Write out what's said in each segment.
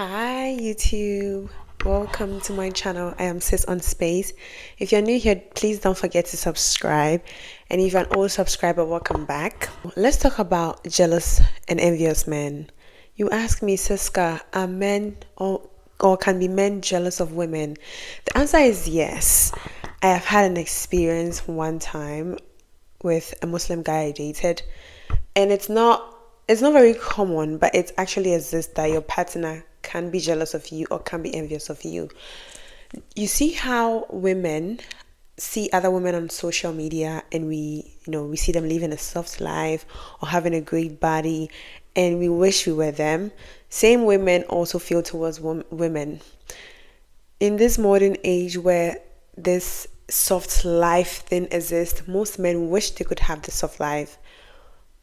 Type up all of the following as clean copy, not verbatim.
Hi YouTube, welcome to my channel. I am Sis on Space. If you're new here, please don't forget to subscribe, and if you're an old subscriber, welcome back. Let's talk about jealous and envious men. You ask me, Siska, are men or can be men jealous of women? The answer is yes. I have had an experience one time with a Muslim guy I dated, and it's not very common, but it actually exists that your partner can be jealous of you or can be envious of you. You see how women see other women on social media, and we see them living a soft life or having a great body, and we wish we were them. Same women also feel towards women. In this modern age where this soft life thing exists, most men wish they could have the soft life.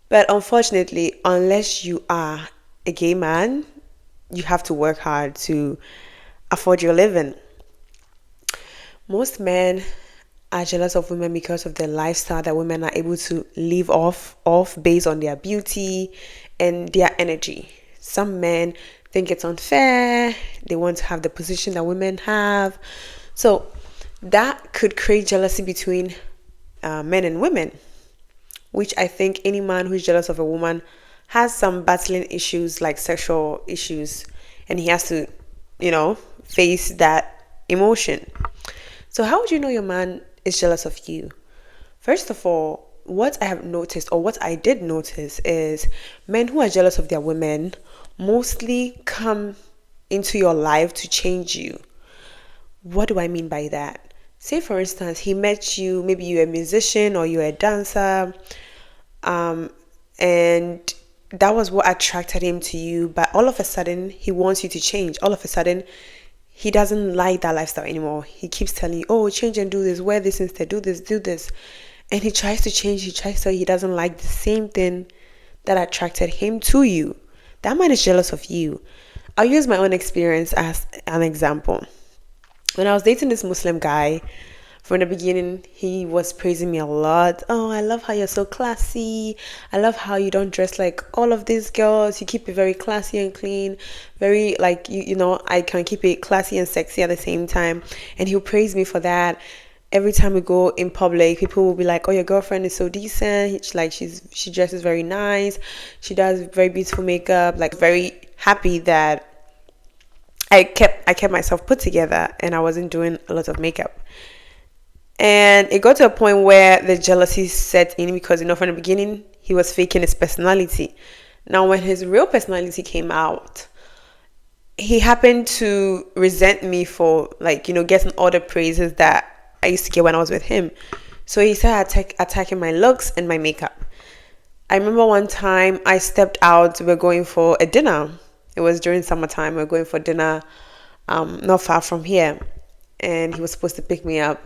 But unfortunately, unless you are a gay man, you have to work hard to afford your living. Most men are jealous of women because of the lifestyle that women are able to live off based on their beauty and their energy. Some men think it's unfair. They want to have the position that women have. So that could create jealousy between men and women, which I think any man who's jealous of a woman has some battling issues like sexual issues, and he has to, face that emotion. So how would you know your man is jealous of you? First of all, what I have noticed, or what I did notice, is men who are jealous of their women mostly come into your life to change you. What do I mean by that? Say, for instance, he met you, maybe you're a musician or you're a dancer, and that was what attracted him to you, but all of a sudden, he wants you to change. All of a sudden, he doesn't like that lifestyle anymore. He keeps telling you, oh, change and do this, wear this instead, do this, do this. And he tries to change, he tries to, he doesn't like the same thing that attracted him to you. That man is jealous of you. I'll use my own experience as an example. When I was dating this Muslim guy, from the beginning, he was praising me a lot. Oh, I love how you're so classy. I love how you don't dress like all of these girls. You keep it very classy and clean. Very like, I can keep it classy and sexy at the same time. And he'll praise me for that. Every time we go in public, people will be like, oh, your girlfriend is so decent. She dresses very nice. She does very beautiful makeup. Like, very happy that I kept myself put together and I wasn't doing a lot of makeup. And it got to a point where the jealousy set in because, from the beginning, he was faking his personality. Now, when his real personality came out, he happened to resent me for, getting all the praises that I used to get when I was with him. So he started attacking my looks and my makeup. I remember one time I stepped out. We were going for a dinner. It was during summertime. We were going for dinner not far from here. And he was supposed to pick me up.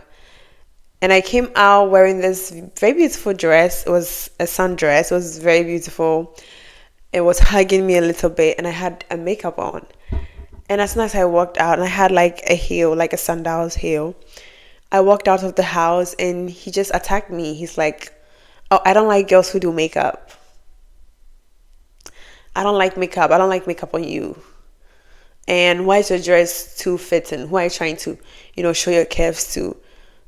And I came out wearing this very beautiful dress. It was a sundress. It was very beautiful. It was hugging me a little bit, and I had a makeup on. And as soon as I walked out, and I had like a heel, like a sandals heel, I walked out of the house, and he just attacked me. He's like, oh, I don't like girls who do makeup. I don't like makeup. I don't like makeup on you. And why is your dress too fitting? Why are you trying to, show your curves to?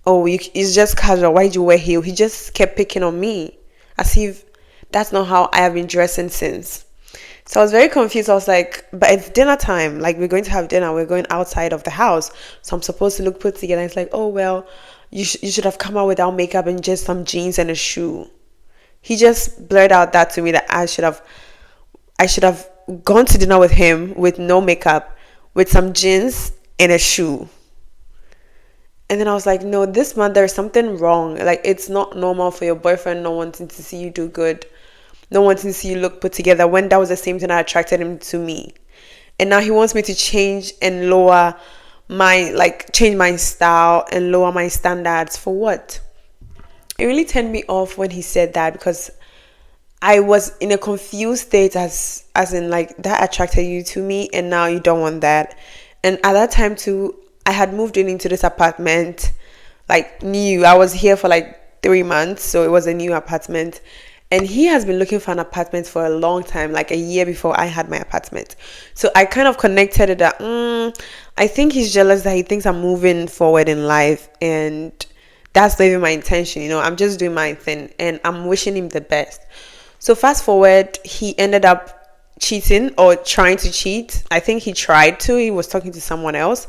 Oh, it's just casual. Why do you wear heel? He just kept picking on me as if that's not how I have been dressing since. So I was very confused. I was like, but it's dinner time. Like, we're going to have dinner. We're going outside of the house. So I'm supposed to look put together. It's like, oh, well, you should have come out without makeup and just some jeans and a shoe. He just blurted out that to me that I should have gone to dinner with him with no makeup, with some jeans and a shoe. And then I was like, no, this month there's something wrong. Like, it's not normal for your boyfriend not wanting to see you do good, not wanting to see you look put together, when that was the same thing that attracted him to me. And now he wants me to change and change my style and lower my standards. For what? It really turned me off when he said that, because I was in a confused state as in, like, that attracted you to me and now you don't want that. And at that time too, I had moved into this apartment, like, new. I was here for like 3 months, so it was a new apartment. And he has been looking for an apartment for a long time, like a year before I had my apartment. So I kind of connected it that I think he's jealous that he thinks I'm moving forward in life, and that's not even my intention. I'm just doing my thing, and I'm wishing him the best. So fast forward, he ended up cheating or trying to cheat. I think he tried to. He was talking to someone else,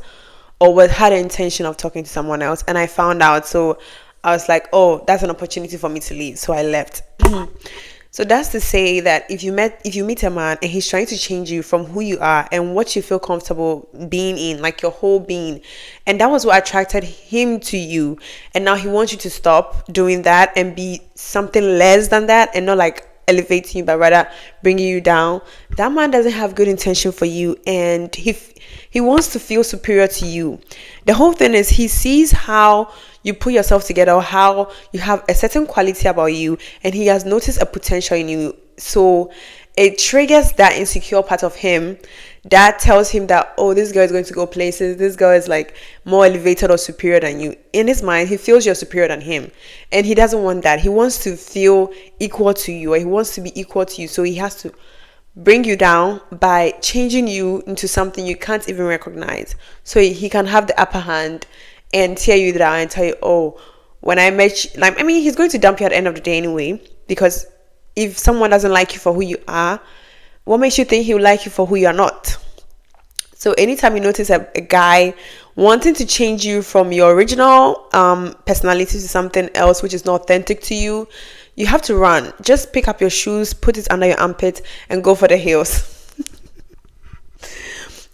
or had the intention of talking to someone else, and I found out. So I was like, oh, that's an opportunity for me to leave. So I left. So that's to say that if you meet a man and he's trying to change you from who you are and what you feel comfortable being in, like your whole being, and that was what attracted him to you, and now he wants you to stop doing that and be something less than that, and not like elevating you, but rather bringing you down. That man doesn't have good intention for you, and he wants to feel superior to you. The whole thing is he sees how you put yourself together, or how you have a certain quality about you, and he has noticed a potential in you. So it triggers that insecure part of him that tells him that, oh, this girl is going to go places, this girl is like more elevated or superior than you. In his mind, he feels you're superior than him, and he doesn't want that. He wants to feel equal to you, or he wants to be equal to you. So he has to bring you down by changing you into something you can't even recognize, so he can have the upper hand and tear you down and tell you, oh, when I met you, like, I mean, he's going to dump you at the end of the day anyway, because if someone doesn't like you for who you are, what makes you think he will like you for who you are not? So anytime you notice a guy wanting to change you from your original personality to something else which is not authentic to you, you have to run. Just pick up your shoes, put it under your armpit, and go for the hills.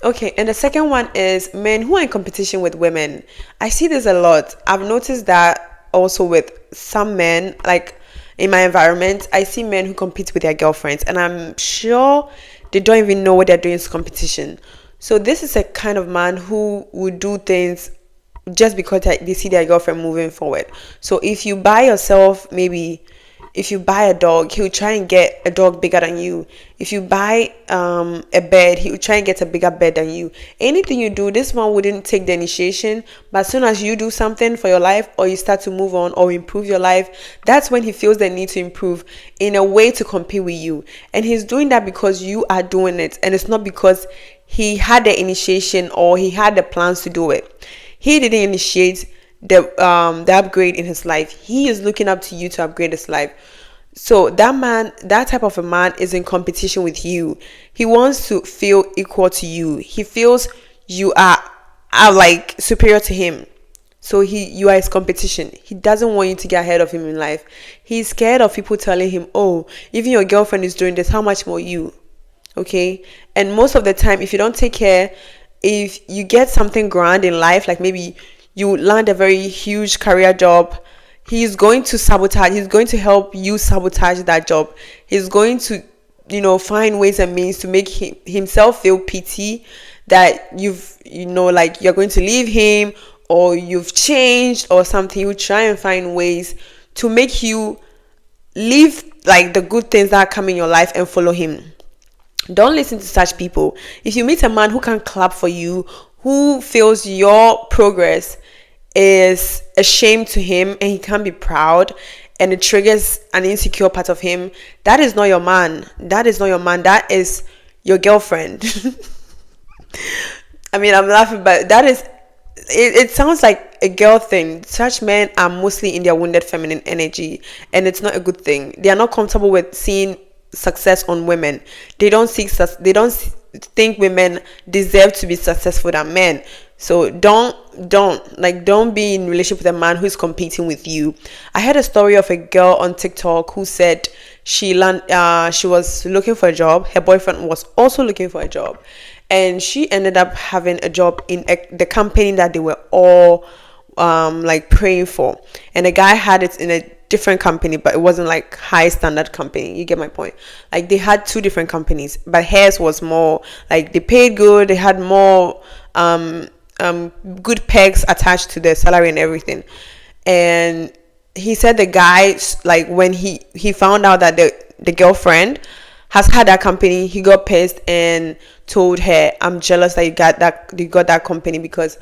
Okay, and the second one is men who are in competition with women. I see this a lot. I've noticed that also with some men, like in my environment, I see men who compete with their girlfriends, and I'm sure they don't even know what they're doing in competition. So this is a kind of man who would do things just because they see their girlfriend moving forward. So if you buy yourself, maybe if you buy a dog, he'll try and get a dog bigger than you. If you buy a bed, he'll try and get a bigger bed than you. Anything you do, this one wouldn't take the initiation. But as soon as you do something for your life, or you start to move on or improve your life, that's when he feels the need to improve in a way to compete with you. And he's doing that because you are doing it. And it's not because he had the initiation or he had the plans to do it. He didn't initiate the upgrade in his life. He is looking up to you to upgrade his life. So that type of a man is in competition with you. He wants to feel equal to you. He feels you are like superior to him. So you are his competition. He doesn't want you to get ahead of him in life. He's scared of people telling him, oh, even your girlfriend is doing this, how much more you? Okay? And most of the time, if you don't take care, if you get something grand in life, like maybe you land a very huge career job, he's going to sabotage. He's going to help you sabotage that job. He's going to, find ways and means to make himself feel pity that like you're going to leave him, or you've changed or something. He will try and find ways to make you leave like the good things that come in your life and follow him. Don't listen to such people. If you meet a man who can clap for you, who feels your progress is a shame to him and he can't be proud, and it triggers an insecure part of him, that is not your man. That is not your man. That is your girlfriend. I mean, I'm laughing, but that is it sounds like a girl thing. Such men are mostly in their wounded feminine energy, and it's not a good thing. They are not comfortable with seeing success on women. They don't think women deserve to be successful than men. So don't be in relationship with a man who's competing with you. I heard a story of a girl on TikTok who said she was looking for a job. Her boyfriend was also looking for a job, and she ended up having a job in the company that they were all like praying for. And the guy had it in a different company, but it wasn't like high standard company. You get my point? Like they had two different companies, but hers was more like they paid good. They had more good pegs attached to their salary and everything. And he said the guy, like when he found out that the girlfriend has had that company, he got pissed and told her, I'm jealous that you got that company, because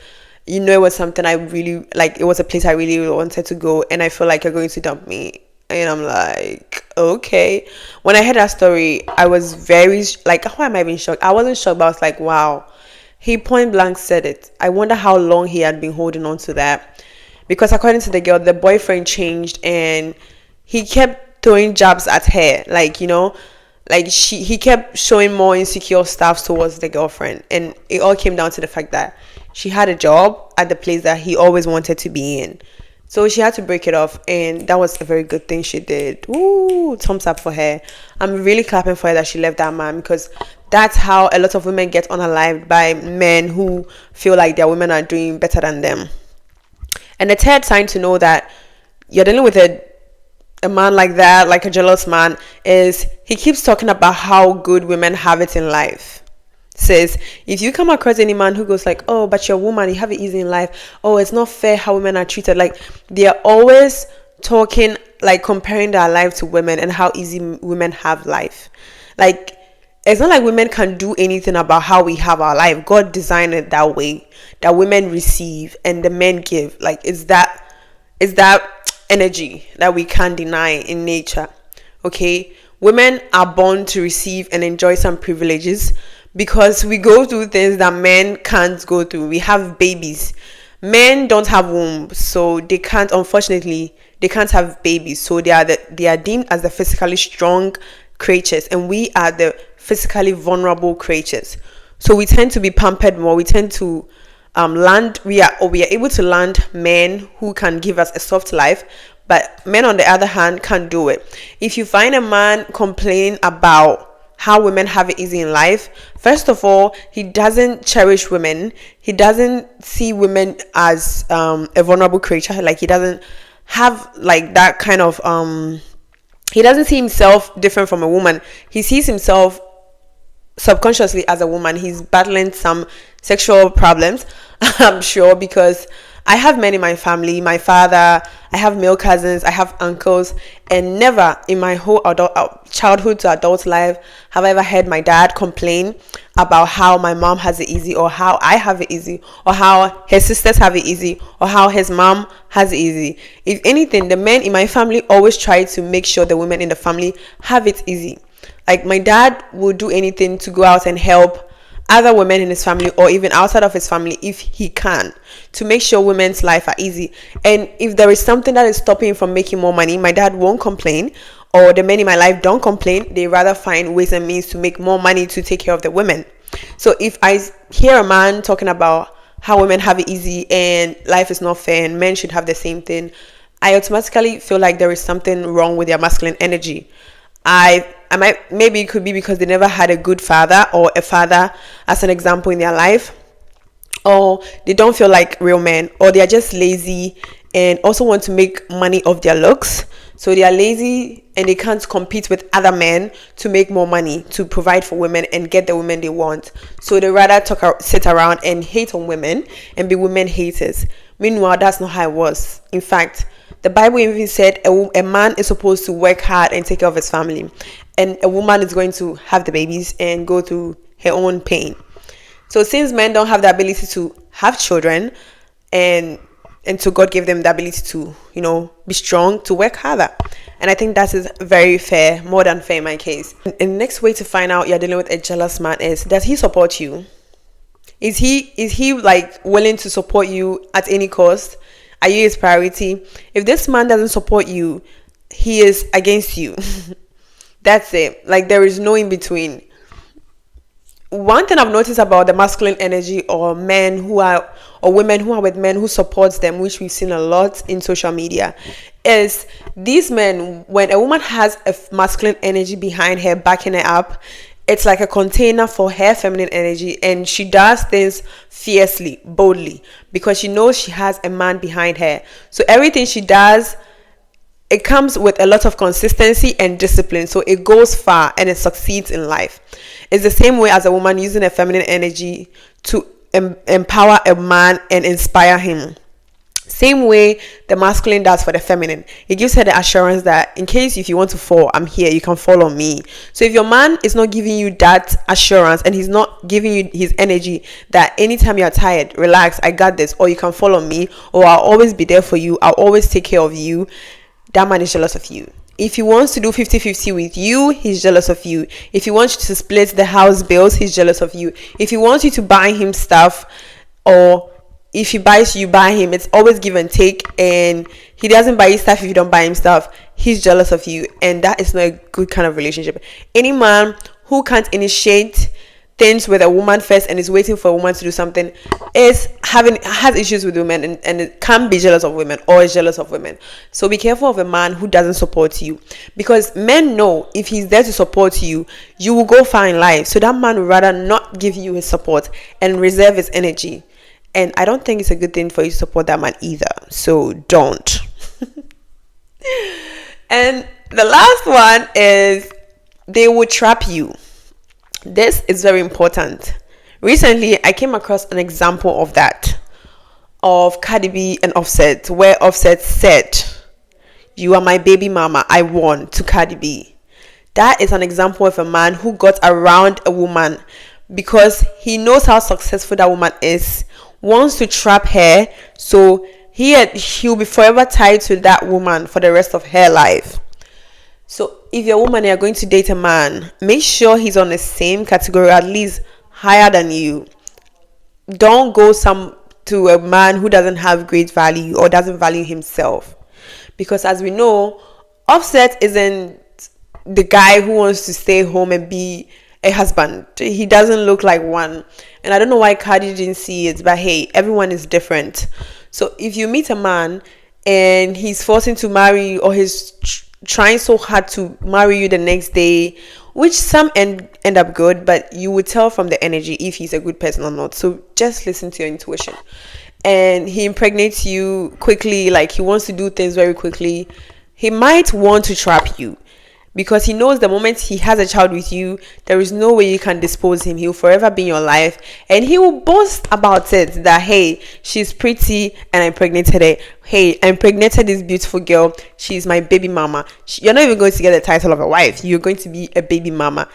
it was something I really like. It was a place I really wanted to go, and I feel like you're going to dump me. And I'm like, okay. When I heard that story, I was very like, why am I being shocked? I wasn't shocked, but I was like, wow. He point blank said it. I wonder how long he had been holding on to that. Because according to the girl, the boyfriend changed and he kept throwing jabs at her. Like, like he kept showing more insecure stuff towards the girlfriend. And it all came down to the fact that she had a job at the place that he always wanted to be in. So she had to break it off, and that was a very good thing she did. Ooh, thumbs up for her. I'm really clapping for her that she left that man, because that's how a lot of women get unalived, by men who feel like their women are doing better than them. And the third sign to know that you're dealing with a man like that, like a jealous man, is he keeps talking about how good women have it in life. Says, if you come across any man who goes like, oh, but you're a woman, you have it easy in life, oh, it's not fair how women are treated, like they're always talking, like comparing their life to women and how easy women have life. Like, it's not like women can do anything about how we have our life. God designed it that way, that women receive and the men give. Like, it's that energy that we can't deny in nature. Okay, women are born to receive and enjoy some privileges, because we go through things that men can't go through. We have babies. Men don't have wombs, so they can't have babies. So they are deemed as the physically strong creatures, and we are the physically vulnerable creatures. So we tend to be pampered more. We tend to we are able to land men who can give us a soft life, but men on the other hand can't do it. If you find a man complaining about how women have it easy in life, first of all, he doesn't cherish women. He doesn't see women as a vulnerable creature. Like, he doesn't have like that kind of he doesn't see himself different from a woman. He sees himself subconsciously as a woman. He's battling some sexual problems, I'm sure, because I have men in my family, my father, I have male cousins, I have uncles, and never in my whole childhood to adult life have I ever heard my dad complain about how my mom has it easy, or how I have it easy, or how his sisters have it easy, or how his mom has it easy. If anything, the men in my family always try to make sure the women in the family have it easy. Like, my dad would do anything to go out and help other women in his family, or even outside of his family if he can, to make sure women's life are easy. And if there is something that is stopping him from making more money, my dad won't complain, or the men in my life don't complain. They rather find ways and means to make more money to take care of the women. So if I hear a man talking about how women have it easy and life is not fair and men should have the same thing, I automatically feel like there is something wrong with their masculine energy. Maybe it could be because they never had a good father, or a father as an example in their life, or they don't feel like real men, or they are just lazy and also want to make money off their looks. So they are lazy and they can't compete with other men to make more money to provide for women and get the women they want. So they rather sit around and hate on women and be women haters. Meanwhile, that's not how it was. In fact, the Bible even said a man is supposed to work hard and take care of his family, and a woman is going to have the babies and go through her own pain. So since men don't have the ability to have children, and so God gave them the ability to, be strong, to work harder. And I think that is very fair, more than fair in my case. And the next way to find out you're dealing with a jealous man is, does he support you? Is he like willing to support you at any cost? Are you his priority? If this man doesn't support you, he is against you. That's it. Like, there is no in between. One thing I've noticed about the masculine energy, or women who are with men who supports them, which we've seen a lot in social media, is these men, when a woman has a masculine energy behind her, backing her up, it's like a container for her feminine energy, and she does things fiercely, boldly, because she knows she has a man behind her. So everything she does, it comes with a lot of consistency and discipline. So it goes far and it succeeds in life. It's the same way as a woman using a feminine energy to empower a man and inspire him. Same way the masculine does for the feminine. It gives her the assurance that in case if you want to fall, I'm here, you can fall on me. So if your man is not giving you that assurance, and he's not giving you his energy that anytime you're tired, relax, I got this, or you can fall on me, or I'll always be there for you, I'll always take care of you, that man is jealous of you. If he wants to do 50-50 with you, he's jealous of you. If he wants you to split the house bills, he's jealous of you. If he wants you to buy him stuff, or if he buys you buy him, it's always give and take, and he doesn't buy you stuff if you don't buy him stuff, he's jealous of you. And that is not a good kind of relationship. Any man who can't initiate things with a woman first and is waiting for a woman to do something has issues with women, and it can be jealous of women or is jealous of women. So be careful of a man who doesn't support you, because men know if he's there to support you, you will go far in life. So that man would rather not give you his support and reserve his energy. And I don't think it's a good thing for you to support that man either. So don't. And the last one is they will trap you. This is very important. Recently, I came across an example of that, of Cardi B and Offset, where Offset said, "You are my baby mama, I won," to Cardi B. That is an example of a man who got around a woman because he knows how successful that woman is, wants to trap her, so he'll be forever tied to that woman for the rest of her life. So if you're a woman and you're going to date a man, make sure he's on the same category, at least higher than you. Don't go to a man who doesn't have great value or doesn't value himself. Because as we know, Offset isn't the guy who wants to stay home and be a husband. He doesn't look like one. And I don't know why Cardi didn't see it, but hey, everyone is different. So if you meet a man and he's forcing to marry you, or he's trying so hard to marry you the next day, which some end up good, but you would tell from the energy if he's a good person or not. So just listen to your intuition. And he impregnates you quickly, like he wants to do things very quickly, he might want to trap you, because he knows the moment he has a child with you, there is no way you can dispose him. He'll forever be in your life, and he will boast about it that, hey, she's pretty and I impregnated her. Hey, I impregnated this beautiful girl, she's my baby mama. You're not even going to get the title of a wife, you're going to be a baby mama,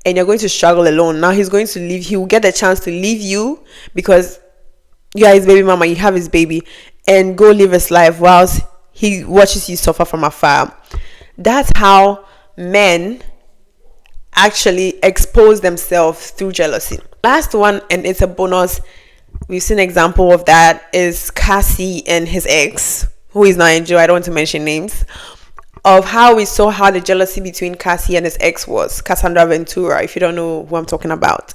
and you're going to struggle alone. Now he's going to leave, he will get the chance to leave you because you are his baby mama, you have his baby, and go live his life whilst he watches you suffer from afar. That's how men actually expose themselves through jealousy. Last one, and it's a bonus, we've seen an example of that, is Cassie and his ex, who is not in jail. I don't want to mention names, of how we saw how the jealousy between Cassie and his ex was, Cassandra Ventura, if you don't know who I'm talking about.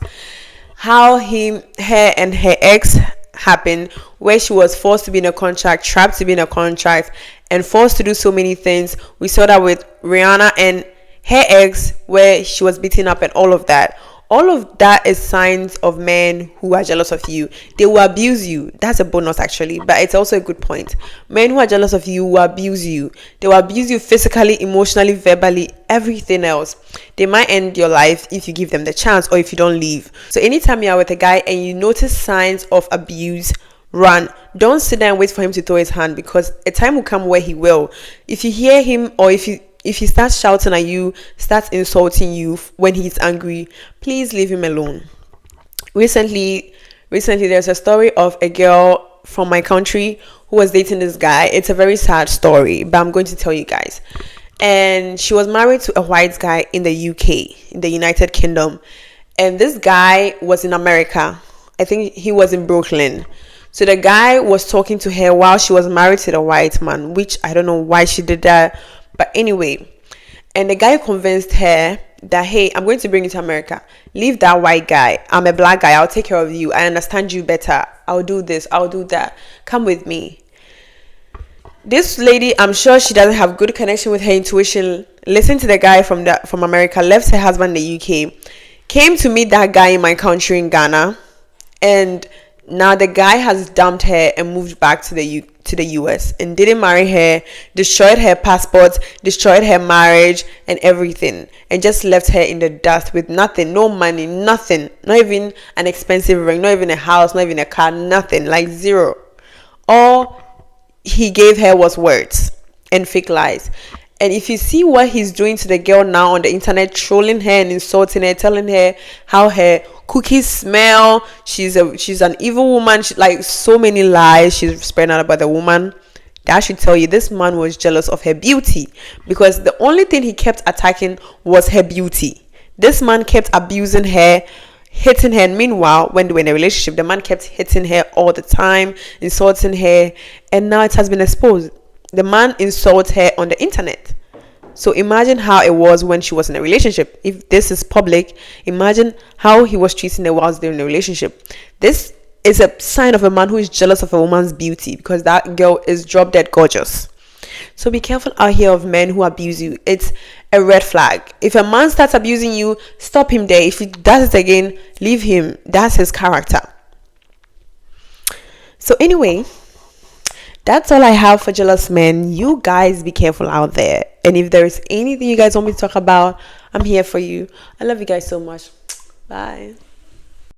How her and her ex happened, where she was forced to be in a contract, trapped to be in a contract, and forced to do so many things. We saw that with Rihanna and her ex, where she was beaten up and all of that. All of that is signs of men who are jealous of you. They will abuse you. That's a bonus actually, but it's also a good point. Men who are jealous of you will abuse you. They will abuse you physically, emotionally, verbally, everything else. They might end your life if you give them the chance or if you don't leave. So anytime you are with a guy and you notice signs of abuse, run. Don't sit there and wait for him to throw his hand, because a time will come where he will. If you hear him, or if he starts shouting at you, starts insulting you when he's angry, please leave him alone. Recently there's a story of a girl from my country who was dating this guy. It's a very sad story, but I'm going to tell you guys. And she was married to a white guy in the UK, in the United Kingdom. And this guy was in America. I think he was in Brooklyn. So the guy was talking to her while she was married to the white man, which I don't know why she did that. But anyway, and the guy convinced her that, hey, I'm going to bring you to America. Leave that white guy. I'm a black guy. I'll take care of you. I understand you better. I'll do this. I'll do that. Come with me. This lady, I'm sure she doesn't have good connection with her intuition. Listened to the guy from America, left her husband in the UK, came to meet that guy in my country in Ghana, and now the guy has dumped her and moved back to the US and didn't marry her, destroyed her passport, destroyed her marriage and everything, and just left her in the dust with nothing, no money, nothing, not even an expensive ring, not even a house, not even a car, nothing, like zero. All he gave her was words and fake lies. And if you see what he's doing to the girl now on the internet, trolling her and insulting her, telling her how her cookies smell, she's an evil woman, like so many lies she's spreading out about the woman, that should tell you this man was jealous of her beauty, because the only thing he kept attacking was her beauty. This man kept abusing her, hitting her. And meanwhile, when they were in a relationship, the man kept hitting her all the time, insulting her, and now it has been exposed. The man insults her on the internet. So imagine how it was when she was in a relationship. If this is public, imagine how he was treating her whilst they're in a relationship. This is a sign of a man who is jealous of a woman's beauty, because that girl is drop dead gorgeous. So be careful out here of men who abuse you. It's a red flag. If a man starts abusing you, stop him there. If he does it again, leave him. That's his character. So anyway, that's all I have for jealous men. You guys be careful out there. And if there is anything you guys want me to talk about, I'm here for you. I love you guys so much. Bye.